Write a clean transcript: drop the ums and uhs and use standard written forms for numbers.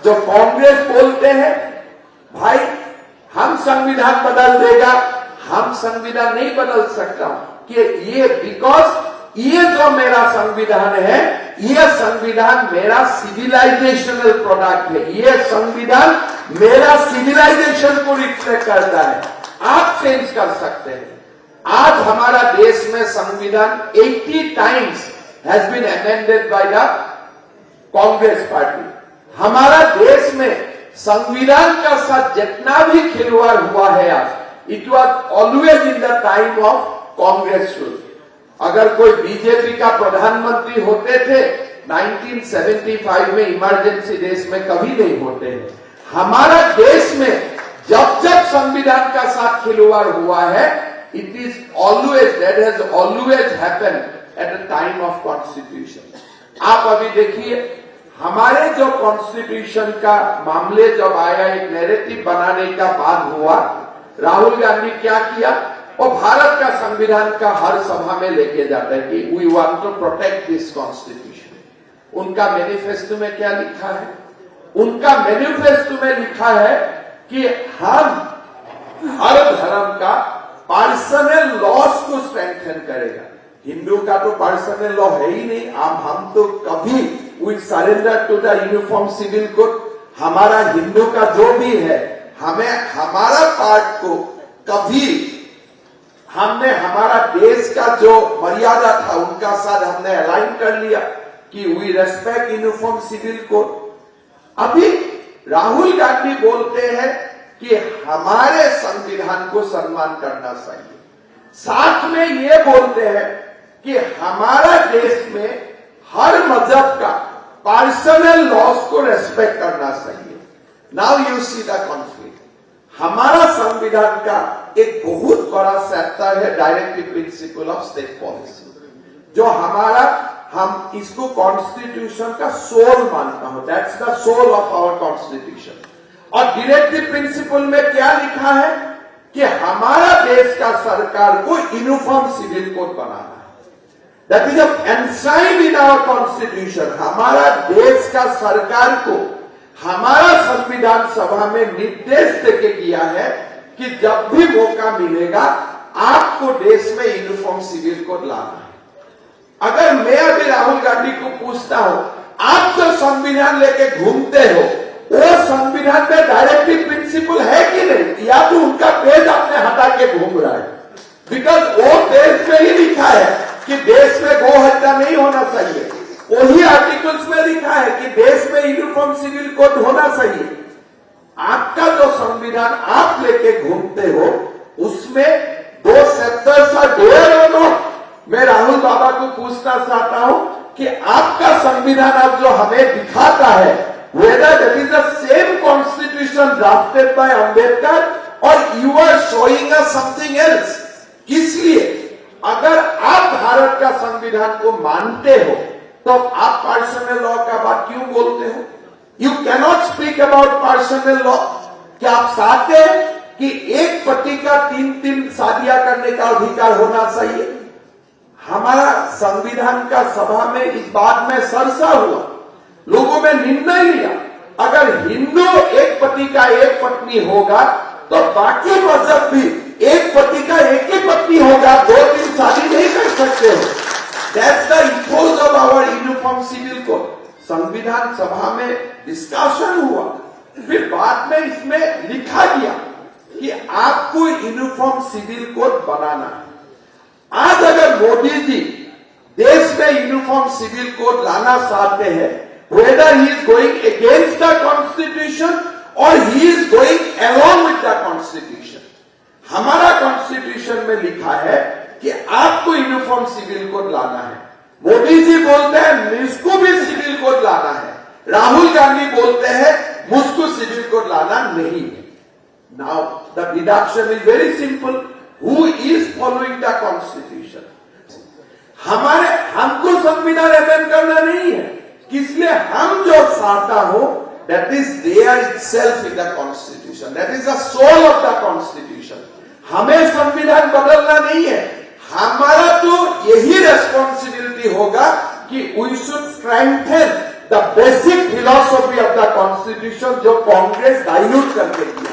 जो कांग्रेस बोलते हैं भाई हम संविधान बदल देगा, हम संविधान नहीं बदल सकता कि ये बिकॉज ये जो मेरा संविधान है, ये संविधान मेरा सिविलाइजेशनल प्रोडक्ट है, ये संविधान मेरा सिविलाइजेशन को रिफ्लेक्ट करता है। आप चेंज कर सकते हैं। आज हमारा देश में संविधान 80 times has been amended by the Congress party. हमारा देश में संविधान का साथ जितना भी खिलवाड़ हुआ है आज, it was always in the time of Congress rule. अगर कोई बीजेपी का प्रधानमंत्री होते थे 1975 में, इमरजेंसी देश में कभी नहीं होते हैं। हमारा देश में जब जब संविधान का साथ खिलवाड़ हुआ है, it is always, that has always happened at the time of constitution. आप अभी देखिए हमारे जो कॉन्स्टिट्यूशन का मामले जब आया, एक नैरेटिव बनाने का बाद हुआ, राहुल गांधी क्या किया, और भारत का संविधान का हर सभा में लेके जाता है कि we want to protect this constitution. उनका मैनिफेस्टो में क्या लिखा है? उनका मैनिफेस्टो में लिखा है कि हम हर धर्म का पर्सनल लॉस को स्ट्रेंथन करेगा। हिंदू का तो पर्सनल लॉ है ही नहीं। हम तो कभी we surrender to the uniform civil code. हमारा हिंदू का जो भी है, हमें हमारा पार्ट को कभी हमने हमारा देश का जो मर्यादा था उनका साथ हमने अलाइन कर लिया कि we respect uniform civil code. अभी राहुल गांधी बोलते हैं कि हमारे संविधान को सम्मान करना चाहिए, साथ में ये बोलते हैं कि हमारा देश में हर मजहब का पर्सनल लॉस को रेस्पेक्ट करना चाहिए। Now you see the conflict. हमारा संविधान का एक बहुत बड़ा सेक्टर है directive principle of state policy, जो हमारा, हम इसको कॉन्स्टिट्यूशन का सोल मानता हूं। That's the soul of our constitution. और डायरेक्टिव प्रिंसिपल में क्या लिखा है कि हमारा देश का सरकार को यूनिफॉर्म सिविल कोड बनाना है। That is inside in our constitution. हमारा देश का सरकार को हमारा संविधान सभा में निर्देश देके किया है कि जब भी मौका मिलेगा आपको देश में यूनिफॉर्म सिविल कोड लाना है। अगर मैं अभी राहुल गांधी को पूछता हूं, आप जो संविधान लेके घूमते हो वो संविधान में डायरेक्टिव प्रिंसिपल है कि नहीं, या तो उनका पेज आपने हटा के घूम रहा है? बिकॉज वो देश में ही लिखा है कि देश में गौ हत्या नहीं होना चाहिए। वही आर्टिकल्स में लिखा है कि देश में यूनिफॉर्म सिविल कोड होना चाहिए। आपका जो संविधान आप लेके घूमते हो उसमें दो सेक्टर्स आर देयर और नॉट। मैं राहुल बाबा को पूछना चाहता हूं कि आपका संविधान अब जो हमें दिखाता है, whether that is the same constitution drafted by Ambedkar और you are showing us something else. किस लिए? अगर आप भारत का संविधान को मानते हो तो आप पर्सनल लॉ का बात क्यों बोलते हो? You cannot speak about personal law. क्या आप चाहते हैं कि एक पति का 3 शादियां करने का अधिकार होना चाहिए? हमारा संविधान का सभा में इस बात में चर्चा हुआ, लोगों ने निर्णय लिया अगर हिंदू एक पति का एक पत्नी होगा तो बाकी मजहब भी एक पति का एक ही पत्नी होगा, 2-3 शादी नहीं कर सकते हो। That's the ethos of our uniform civil code. संविधान सभा में डिस्कशन हुआ, फिर बाद में इसमें लिखा गया कि आपको यूनिफॉर्म सिविल कोड बनाना है। आज अगर मोदी जी देश में यूनिफॉर्म सिविल कोड लाना चाहते हैं, whether he is going against the constitution और he is going along with the constitution. हमारा कॉन्स्टिट्यूशन में लिखा है कि आपको यूनिफॉर्म सिविल कोड लाना है। मोदी जी बोलते हैं मुझको भी सिविल कोड लाना है, राहुल गांधी बोलते हैं मुझको सिविल कोड लाना नहीं है। Now the deduction is very simple, who is following the constitution? हमको संविधान अमेंड करना नहीं है, इसलिए हम जो चाहता हो that is there itself in the constitution, that is the soul of the constitution. हमें संविधान बदलना नहीं है, हमारा तो यही रेस्पॉन्सिबिलिटी होगा कि we should strengthen the basic philosophy of the constitution. Constitution जो कांग्रेस डाइल्यूट करके दिया।